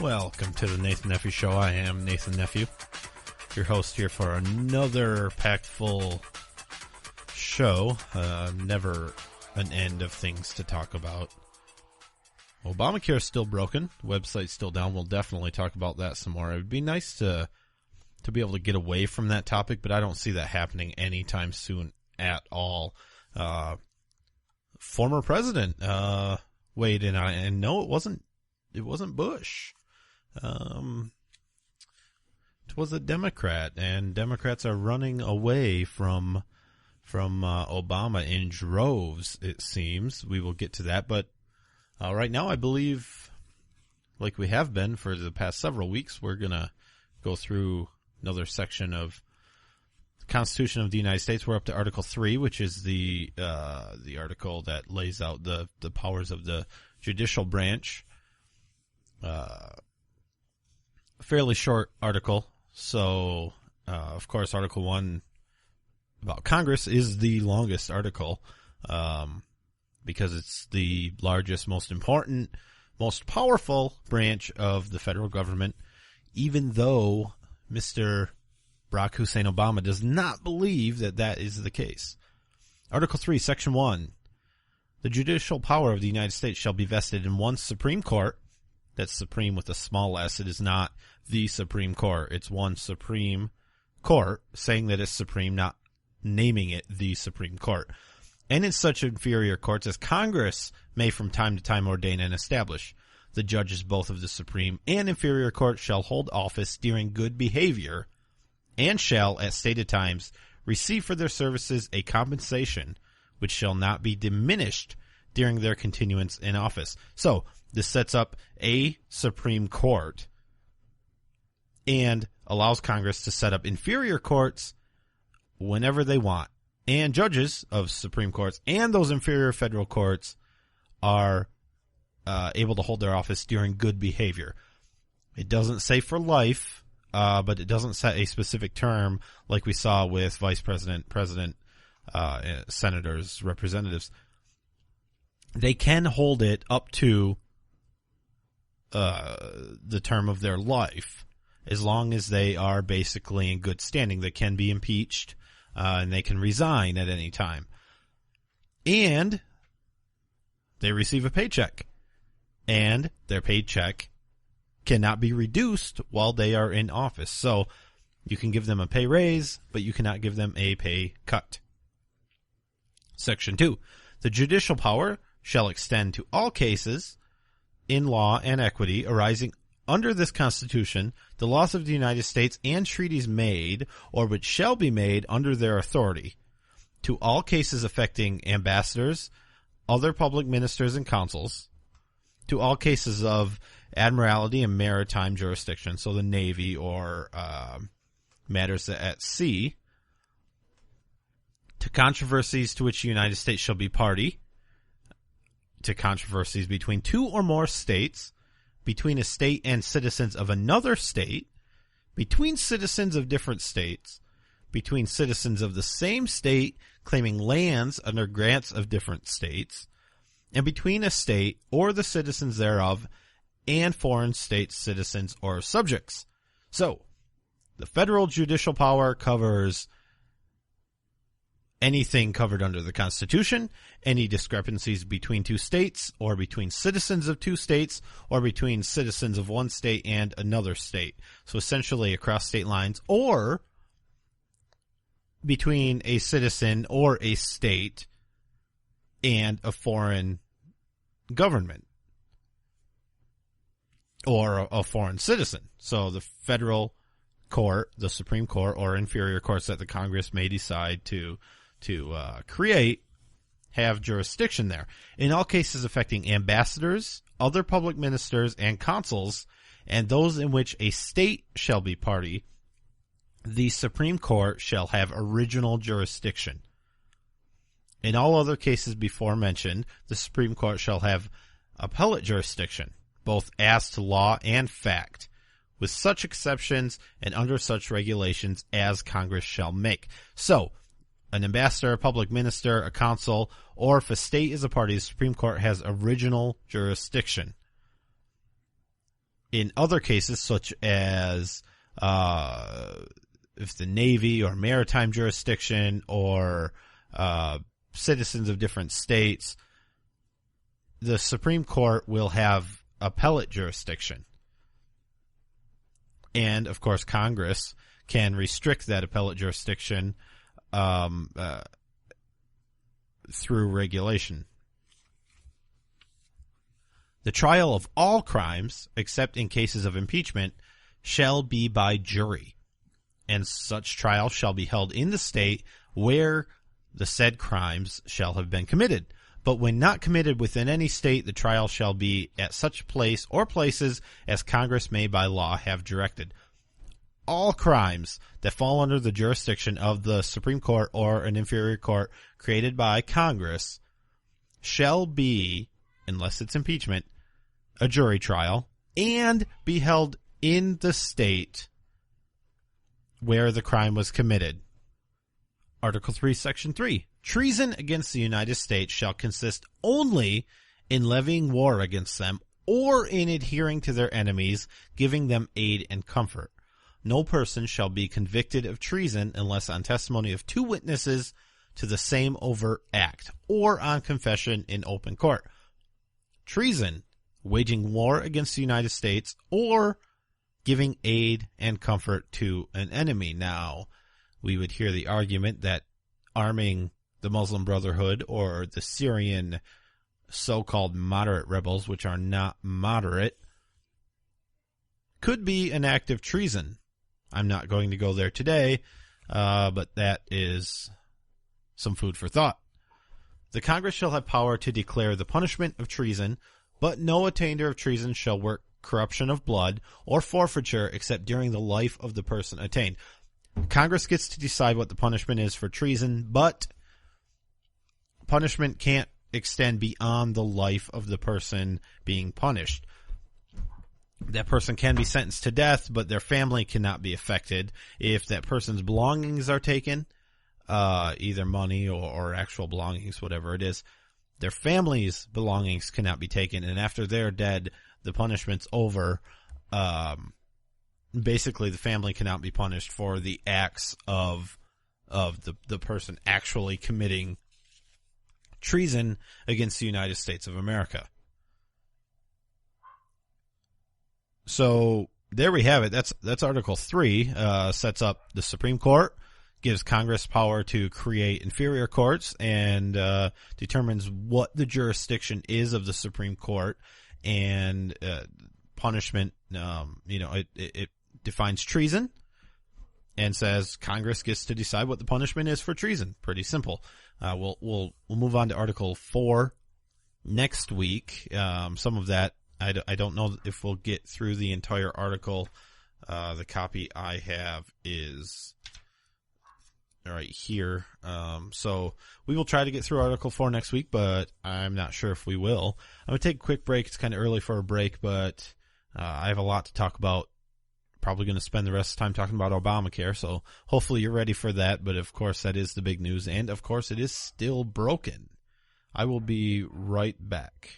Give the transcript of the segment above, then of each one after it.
Welcome to the Nathan Nephew Show. I am Nathan Nephew, your host here for another packed full show. Never an end of things to talk about. Obamacare is still broken. The website's still down. We'll definitely talk about that some more. It would be nice to be able to get away from that topic, but I don't see that happening anytime soon at all. Former president weighed in on it, and no, it wasn't Bush. It was a Democrat, and Democrats are running away from Obama in droves, it seems. We will get to that, but right now I believe, like we have been for the past several weeks, we're going to go through another section of the Constitution of the United States. We're up to Article 3, which is the article that lays out the powers of the judicial branch. Fairly short article. So, of course, Article 1 about Congress is the longest article, because it's the largest, most important, most powerful branch of the federal government, even though Mr. Barack Hussein Obama does not believe that that is the case. Article 3, Section 1. The judicial power of the United States shall be vested in one Supreme Court. That's supreme with a small s. It is not the Supreme Court. It's one Supreme Court, saying that it's supreme, not naming it the Supreme Court. And in such inferior courts as Congress may from time to time ordain and establish. The judges both of the Supreme and inferior court shall hold office during good behavior, and shall, at stated times, receive for their services a compensation which shall not be diminished during their continuance in office. So, this sets up a Supreme Court and allows Congress to set up inferior courts whenever they want. And judges of Supreme Courts and those inferior federal courts are able to hold their office during good behavior. It doesn't say for life, but it doesn't set a specific term like we saw with vice president, president, senators, representatives. They can hold it up to the term of their life, as long as they are basically in good standing. They can be impeached, and they can resign at any time. And they receive a paycheck, and their paycheck cannot be reduced while they are in office. So you can give them a pay raise, but you cannot give them a pay cut. Section 2. The judicial power shall extend to all cases in law and equity arising under this Constitution, the laws of the United States, and treaties made or which shall be made under their authority, to all cases affecting ambassadors, other public ministers and consuls, to all cases of admiralty and maritime jurisdiction, so the Navy or matters at sea, to controversies to which the United States shall be party, to controversies between two or more states, between a state and citizens of another state, between citizens of different states, between citizens of the same state claiming lands under grants of different states, and between a state or the citizens thereof and foreign states' citizens or subjects. So, the federal judicial power covers anything covered under the Constitution, any discrepancies between two states, or between citizens of two states, or between citizens of one state and another state. So essentially across state lines, or between a citizen or a state and a foreign government, or a foreign citizen. So the federal court, the Supreme Court, or inferior courts that the Congress may decide to create have jurisdiction there. In all cases affecting ambassadors, other public ministers, and consuls, and those in which a state shall be party, the Supreme Court shall have original jurisdiction. In all other cases before mentioned, the Supreme Court shall have appellate jurisdiction, both as to law and fact, with such exceptions and under such regulations as Congress shall make. So, an ambassador, a public minister, a consul, or if a state is a party, the Supreme Court has original jurisdiction. in other cases, such as if the Navy or maritime jurisdiction or citizens of different states, the Supreme Court will have appellate jurisdiction. And, of course, Congress can restrict that appellate jurisdiction through regulation. The trial of all crimes, except in cases of impeachment, shall be by jury, and such trial shall be held in the state where the said crimes shall have been committed. But when not committed within any state, the trial shall be at such place or places as Congress may by law have directed. All crimes that fall under the jurisdiction of the Supreme Court or an inferior court created by Congress shall be, unless it's impeachment, a jury trial, and be held in the state where the crime was committed. Article 3, Section 3. Treason against the United States shall consist only in levying war against them or in adhering to their enemies, giving them aid and comfort. No person shall be convicted of treason unless on testimony of 2 witnesses to the same overt act or on confession in open court. Treason, waging war against the United States or giving aid and comfort to an enemy. Now, we would hear the argument that arming the Muslim Brotherhood or the Syrian so-called moderate rebels, which are not moderate, could be an act of treason. I'm not going to go there today, but that is some food for thought. The Congress shall have power to declare the punishment of treason, but no attainder of treason shall work corruption of blood or forfeiture except during the life of the person attainted. Congress gets to decide what the punishment is for treason, but punishment can't extend beyond the life of the person being punished. That person can be sentenced to death, but their family cannot be affected. If that person's belongings are taken, either money or actual belongings, whatever it is, their family's belongings cannot be taken, and after they're dead, the punishment's over. Basically, the family cannot be punished for the acts of the person actually committing treason against the United States of America. So there we have it. That's Article 3. Sets up the Supreme Court, gives Congress power to create inferior courts, and determines what the jurisdiction is of the Supreme Court, and punishment. It defines treason and says Congress gets to decide what the punishment is for treason. Pretty simple. We'll move on to Article 4 next week. Some of that I don't know if we'll get through the entire article. The copy I have is right here. So we will try to get through Article 4 next week, but I'm not sure if we will. I'm going to take a quick break. It's kind of early for a break, but I have a lot to talk about. Probably going to spend the rest of the time talking about Obamacare, so hopefully you're ready for that. But, of course, that is the big news, and, of course, it is still broken. I will be right back.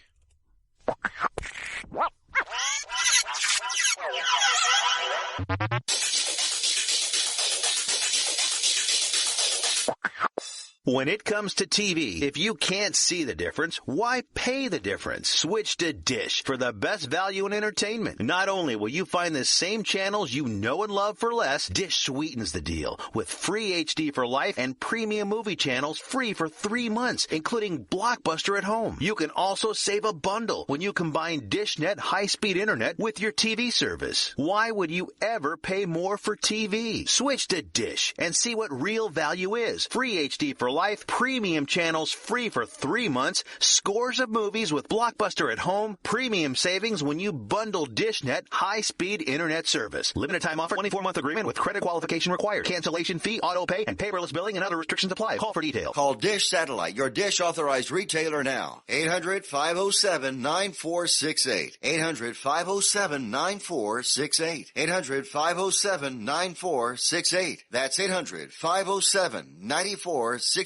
When it comes to TV, if you can't see the difference, why pay the difference? Switch to Dish for the best value in entertainment. Not only will you find the same channels you know and love for less, Dish sweetens the deal with free HD for life and premium movie channels free for 3 months, including Blockbuster at home. You can also save a bundle when you combine DishNet high-speed internet with your TV service. Why would you ever pay more for TV? Switch to Dish and see what real value is. Free HD for life, premium channels free for 3 months, scores of movies with Blockbuster at home, premium savings when you bundle DishNet high-speed internet service. Limited time offer, 24-month agreement with credit qualification required. Cancellation fee, auto pay, and paperless billing and other restrictions apply. Call for details. Call Dish Satellite, your Dish authorized retailer now. 800-507-9468. 800-507-9468. 800-507-9468. That's 800-507-9468.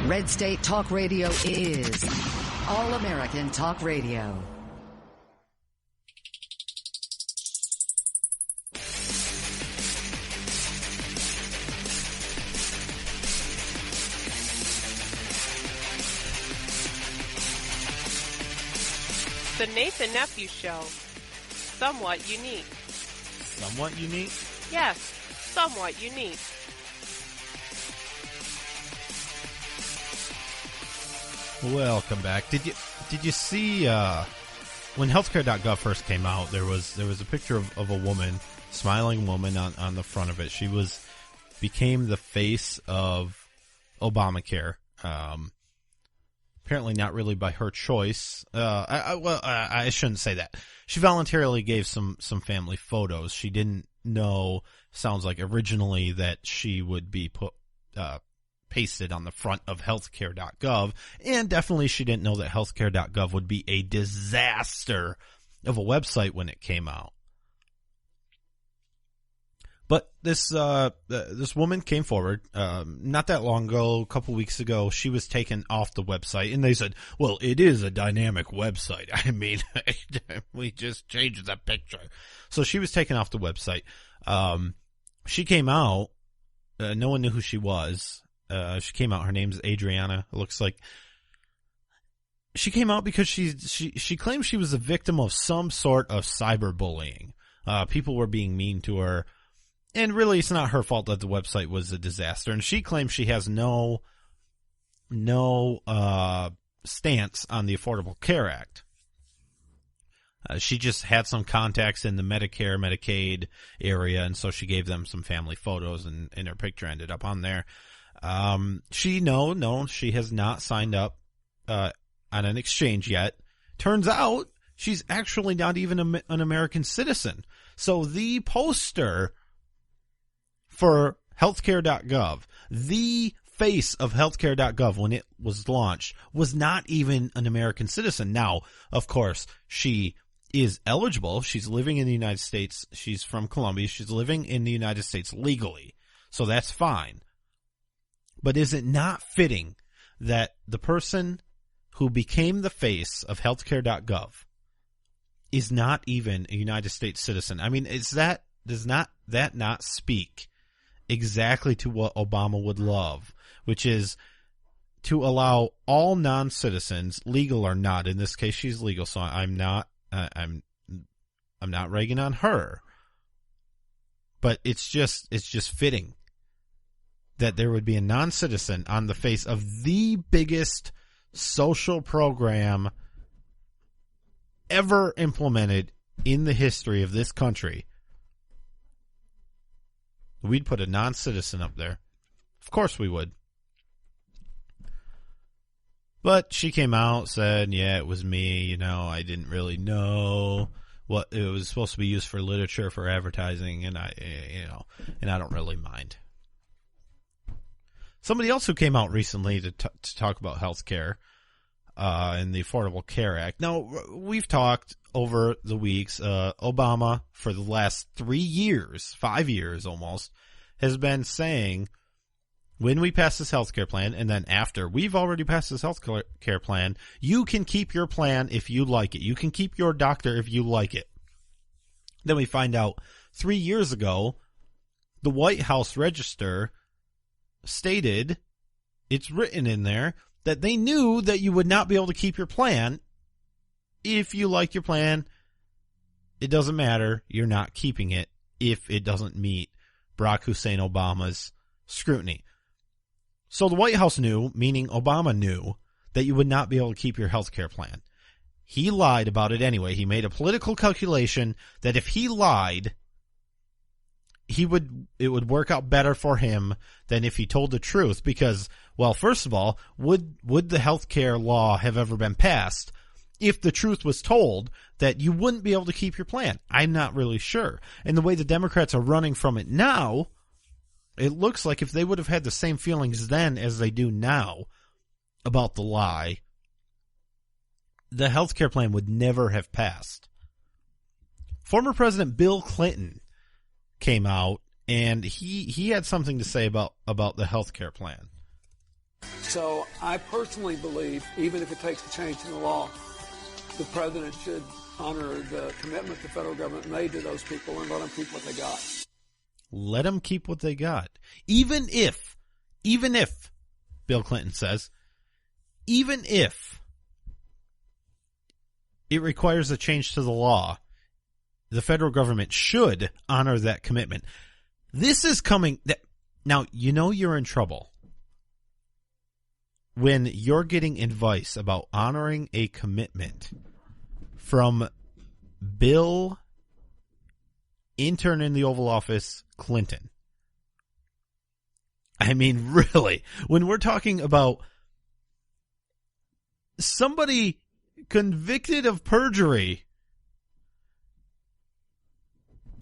Red State Talk Radio is All American Talk Radio. The Nathan Nephew Show. Somewhat unique. Somewhat unique? Yes, somewhat unique. Welcome back. Did you see when HealthCare.gov first came out? There was a picture of a woman, smiling woman on the front of it. She became the face of Obamacare. Apparently not really by her choice. I shouldn't say that. She voluntarily gave some family photos. She didn't know, sounds like originally, that she would be pasted on the front of HealthCare.gov, and definitely she didn't know that HealthCare.gov would be a disaster of a website when it came out. But this woman came forward not that long ago, a couple weeks ago. She was taken off the website, and they said, well, it is a dynamic website. I mean, we just changed the picture. So she was taken off the website. She came out. No one knew who she was. She came out. Her name's Adriana. It looks like she came out because she claimed she was a victim of some sort of cyberbullying. People were being mean to her. And really, it's not her fault that the website was a disaster. And she claims she has no stance on the Affordable Care Act. She just had some contacts in the Medicare, Medicaid area, and so she gave them some family photos, and her picture ended up on there. She has not signed up on an exchange yet. Turns out she's actually not even an American citizen. So the poster for HealthCare.gov, the face of HealthCare.gov when it was launched, was not even an American citizen. Now, of course, she is eligible. She's living in the United States. She's from Colombia. She's living in the United States legally. So that's fine. But is it not fitting that the person who became the face of HealthCare.gov is not even a United States citizen? I mean, does that not speak exactly to what Obama would love, which is to allow all non-citizens, legal or not? In this case, she's legal, so I'm not ragging on her, but it's just fitting that there would be a non-citizen on the face of the biggest social program ever implemented in the history of this country. We'd put a non-citizen up there. Of course we would. But she came out, said, yeah, it was me. I didn't really know what it was supposed to be used for, literature, for advertising, and I don't really mind. Somebody else who came out recently to talk about health care and the Affordable Care Act. Now, we've talked over the weeks. Obama, for the last 3 years, 5 years almost, has been saying, when we pass this health care plan, and then after we've already passed this health care plan, you can keep your plan if you like it. You can keep your doctor if you like it. Then we find out 3 years ago, the White House Register stated, it's written in there, that they knew that you would not be able to keep your plan. If you like your plan, it doesn't matter. You're not keeping it if it doesn't meet Barack Hussein Obama's scrutiny. So the White House knew, meaning Obama knew, that you would not be able to keep your health care plan. He lied about it anyway. He made a political calculation that if he lied, it would work out better for him than if he told the truth, because, well, first of all, would the health care law have ever been passed if the truth was told that you wouldn't be able to keep your plan? I'm not really sure. And the way the Democrats are running from it now, it looks like if they would have had the same feelings then as they do now about the lie, the health care plan would never have passed. Former President Bill Clinton came out, and he had something to say about the health care plan. So I personally believe, even if it takes a change in the law, the president should honor the commitment the federal government made to those people and let them keep what they got. Let them keep what they got. Even if, Bill Clinton says, even if it requires a change to the law. The federal government should honor that commitment. This is coming. Now, you know you're in trouble when you're getting advice about honoring a commitment from Bill, intern in the Oval Office, Clinton. I mean, really, when we're talking about somebody convicted of perjury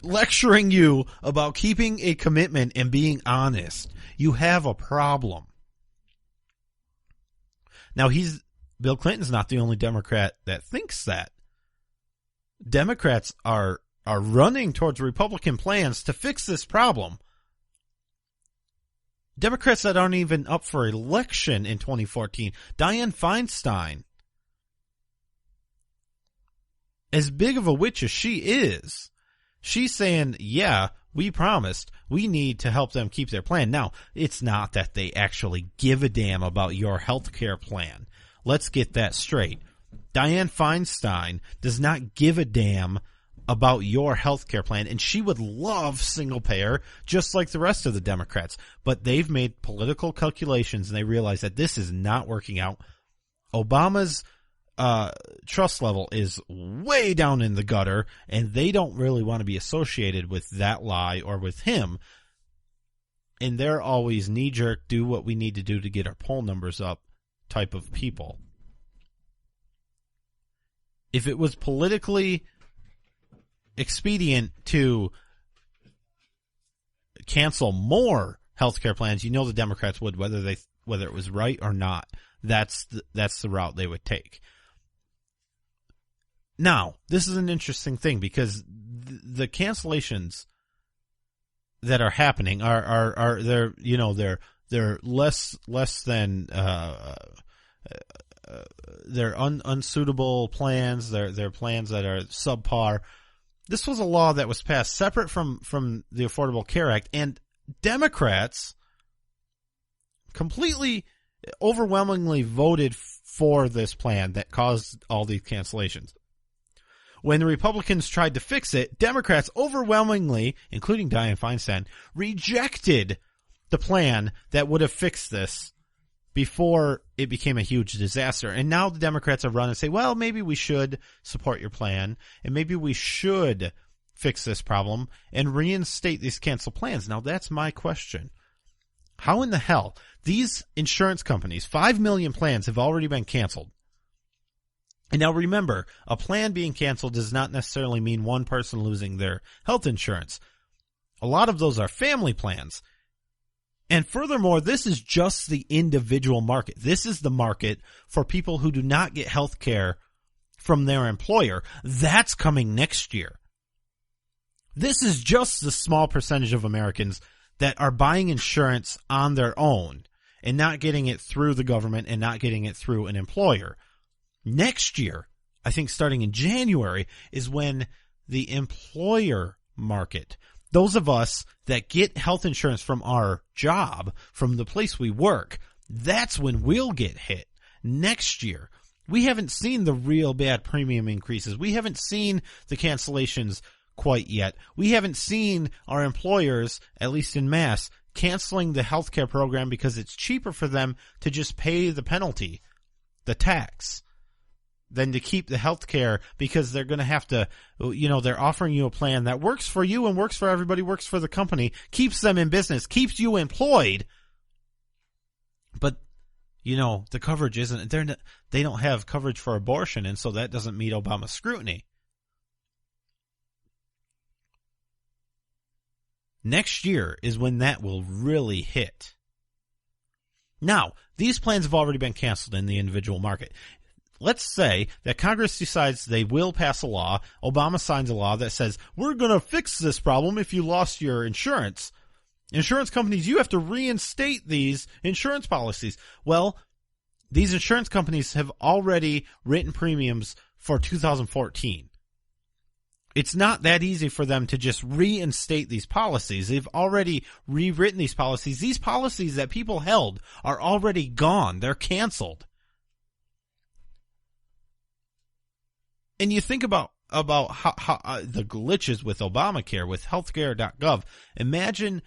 lecturing you about keeping a commitment and being honest, you have a problem. Now, Bill Clinton's not the only Democrat that thinks that. Democrats are running towards Republican plans to fix this problem. Democrats that aren't even up for election in 2014. Dianne Feinstein, as big of a witch as she is, she's saying, yeah, we promised we need to help them keep their plan. Now, it's not that they actually give a damn about your health care plan. Let's get that straight. Dianne Feinstein does not give a damn about your health care plan, and she would love single payer just like the rest of the Democrats. But they've made political calculations, and they realize that this is not working out. Obama's trust level is way down in the gutter, and they don't really want to be associated with that lie or with him. And they're always knee-jerk, do what we need to do to get our poll numbers up type of people. If it was politically expedient to cancel more healthcare plans, you know the Democrats would, whether it was right or not. That's the route they would take. Now, this is an interesting thing because the cancellations that are happening are they're less than they're unsuitable plans. They're plans that are subpar. This was a law that was passed separate from the Affordable Care Act, and Democrats completely overwhelmingly voted for this plan that caused all these cancellations. When the Republicans tried to fix it, Democrats overwhelmingly, including Dianne Feinstein, rejected the plan that would have fixed this before it became a huge disaster. And now the Democrats have run and say, well, maybe we should support your plan, and maybe we should fix this problem and reinstate these canceled plans. Now, that's my question. How in the hell? These insurance companies, 5 million plans have already been canceled. And now remember, a plan being canceled does not necessarily mean one person losing their health insurance. A lot of those are family plans. And furthermore, this is just the individual market. This is the market for people who do not get health care from their employer. That's coming next year. This is just the small percentage of Americans that are buying insurance on their own and not getting it through the government and not getting it through an employer. Next year, I think starting in January, is when the employer market, those of us that get health insurance from our job, from the place we work, that's when we'll get hit next year. We haven't seen the real bad premium increases. We haven't seen the cancellations quite yet. We haven't seen our employers, at least in mass, canceling the healthcare program because it's cheaper for them to just pay the penalty, the tax, than to keep the health care, because they're going to have to, they're offering you a plan that works for you and works for everybody, works for the company, keeps them in business, keeps you employed. But, the coverage isn't, they don't have coverage for abortion, and so that doesn't meet Obama's scrutiny. Next year is when that will really hit. Now, these plans have already been canceled in the individual market. Let's say that Congress decides they will pass a law, Obama signs a law that says, we're going to fix this problem if you lost your insurance. Insurance companies, you have to reinstate these insurance policies. Well, these insurance companies have already written premiums for 2014. It's not that easy for them to just reinstate these policies. They've already rewritten these policies. These policies that people held are already gone. They're canceled. And you think about how the glitches with Obamacare, with HealthCare.gov. Imagine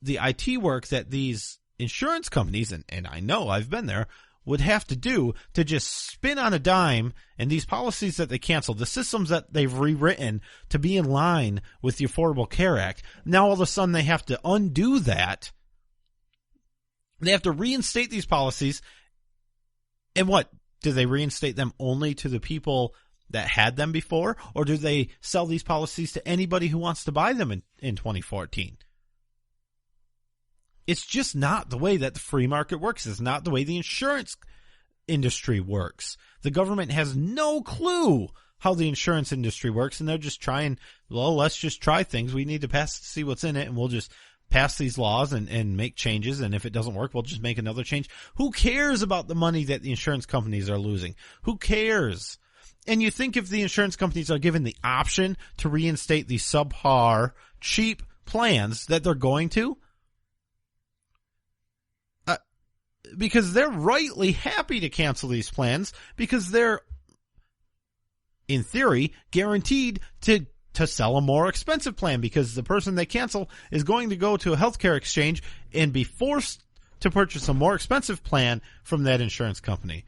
the IT work that these insurance companies, and I know I've been there, would have to do to just spin on a dime, and these policies that they canceled, the systems that they've rewritten to be in line with the Affordable Care Act. Now all of a sudden they have to undo that. They have to reinstate these policies. And what? Do they reinstate them only to the people that had them before? Or do they sell these policies to anybody who wants to buy them in 2014? It's just not the way that the free market works. It's not the way the insurance industry works. The government has no clue how the insurance industry works, and they're just trying, well, let's just try things. We need to see what's in it, and we'll just pass these laws and make changes, and if it doesn't work, we'll just make another change. Who cares about the money that the insurance companies are losing? Who cares? And you think if the insurance companies are given the option to reinstate these subpar, cheap plans that they're going to? Because they're rightly happy to cancel these plans because they're, in theory, guaranteed to sell a more expensive plan, because the person they cancel is going to go to a healthcare exchange and be forced to purchase a more expensive plan from that insurance company.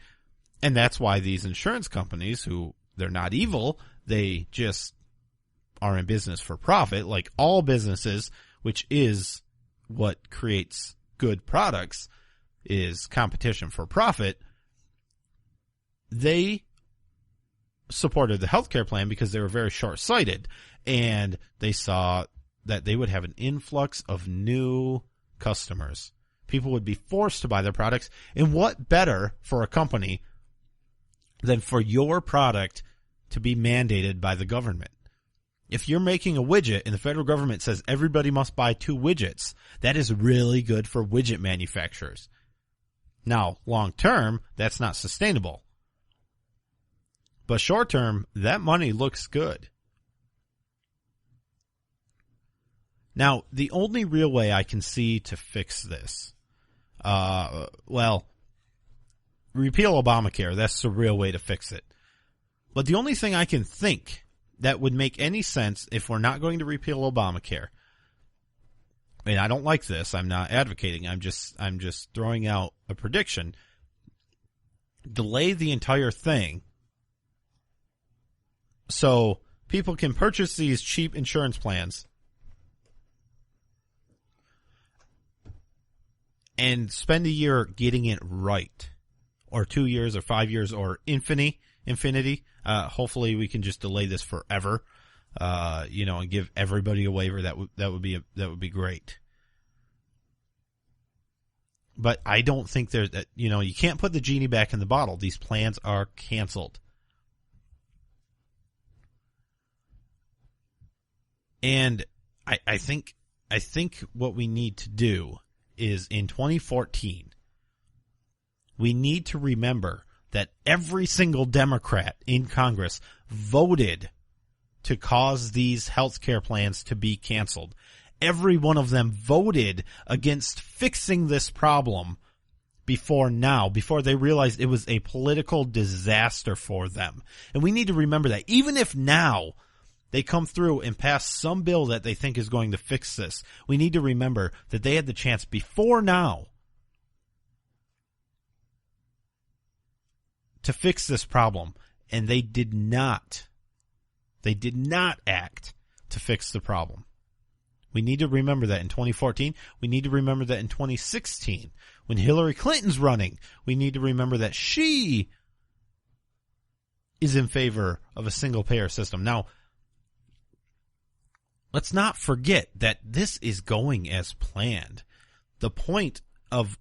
And that's why these insurance companies, who they're not evil, they just are in business for profit, like all businesses, which is what creates good products, is competition for profit. They supported the healthcare plan because they were very short-sighted, and they saw that they would have an influx of new customers. People would be forced to buy their products, and what better for a company than for your product to be mandated by the government? If you're making a widget and the federal government says everybody must buy 2 widgets, that is really good for widget manufacturers. Now, long term, that's not sustainable. But short term, that money looks good. Now, the only real way I can see to fix this, repeal Obamacare. That's the real way to fix it. But the only thing I can think that would make any sense if we're not going to repeal Obamacare, I mean, I don't like this. I'm not advocating. I'm just throwing out a prediction. Delay the entire thing so people can purchase these cheap insurance plans and spend a year getting it right, or 2 years or 5 years or infinity. Hopefully we can just delay this forever. And give everybody a waiver. That would be great. But I don't think there's that. You can't put the genie back in the bottle. These plans are canceled, and I think what we need to do is in 2014, we need to remember that every single Democrat in Congress voted to cause these health care plans to be canceled. Every one of them voted against fixing this problem before they realized it was a political disaster for them. And we need to remember that. Even if now they come through and pass some bill that they think is going to fix this, we need to remember that they had the chance before now to fix this problem, and they did not. They did not act to fix the problem. We need to remember that in 2014. We need to remember that in 2016. When Hillary Clinton's running, we need to remember that she is in favor of a single-payer system. Now, let's not forget that this is going as planned. The point of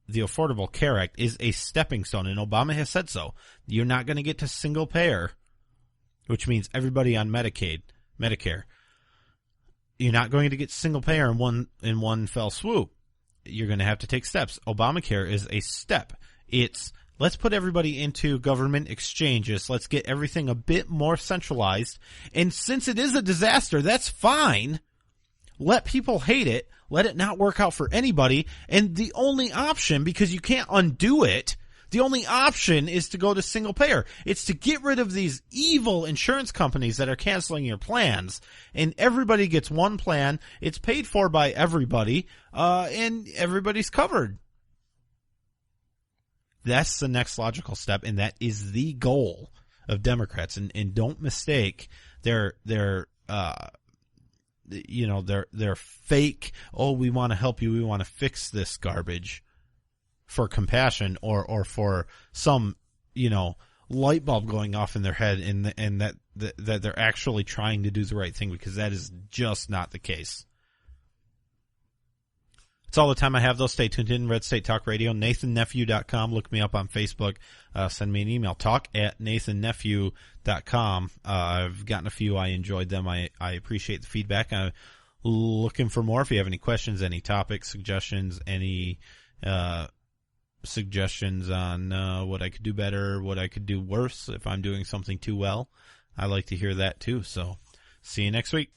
the Affordable Care Act is a stepping stone, and Obama has said so. You're not going to get to single-payer, which means everybody on Medicare. You're not going to get single payer in one fell swoop. You're going to have to take steps. Obamacare is a step. It's let's put everybody into government exchanges. Let's get everything a bit more centralized. And since it is a disaster, that's fine. Let people hate it. Let it not work out for anybody. And the only option, because you can't undo it, The only option is to go to single payer. It's to get rid of these evil insurance companies that are canceling your plans, and everybody gets one plan. It's paid for by everybody, and everybody's covered. That's the next logical step, and that is the goal of Democrats. And don't mistake their fake, oh, we want to help you, we want to fix this garbage, for compassion or for some, light bulb going off in their head, and that they're actually trying to do the right thing, because that is just not the case. It's all the time I have, though. Stay tuned in. Red State Talk Radio, NathanNephew.com. Look me up on Facebook. Send me an email, talk@NathanNephew.com. I've gotten a few. I enjoyed them. I appreciate the feedback. I'm looking for more. If you have any questions, any topics, suggestions, any suggestions on what I could do better, what I could do worse if I'm doing something too well, I like to hear that too. So see you next week.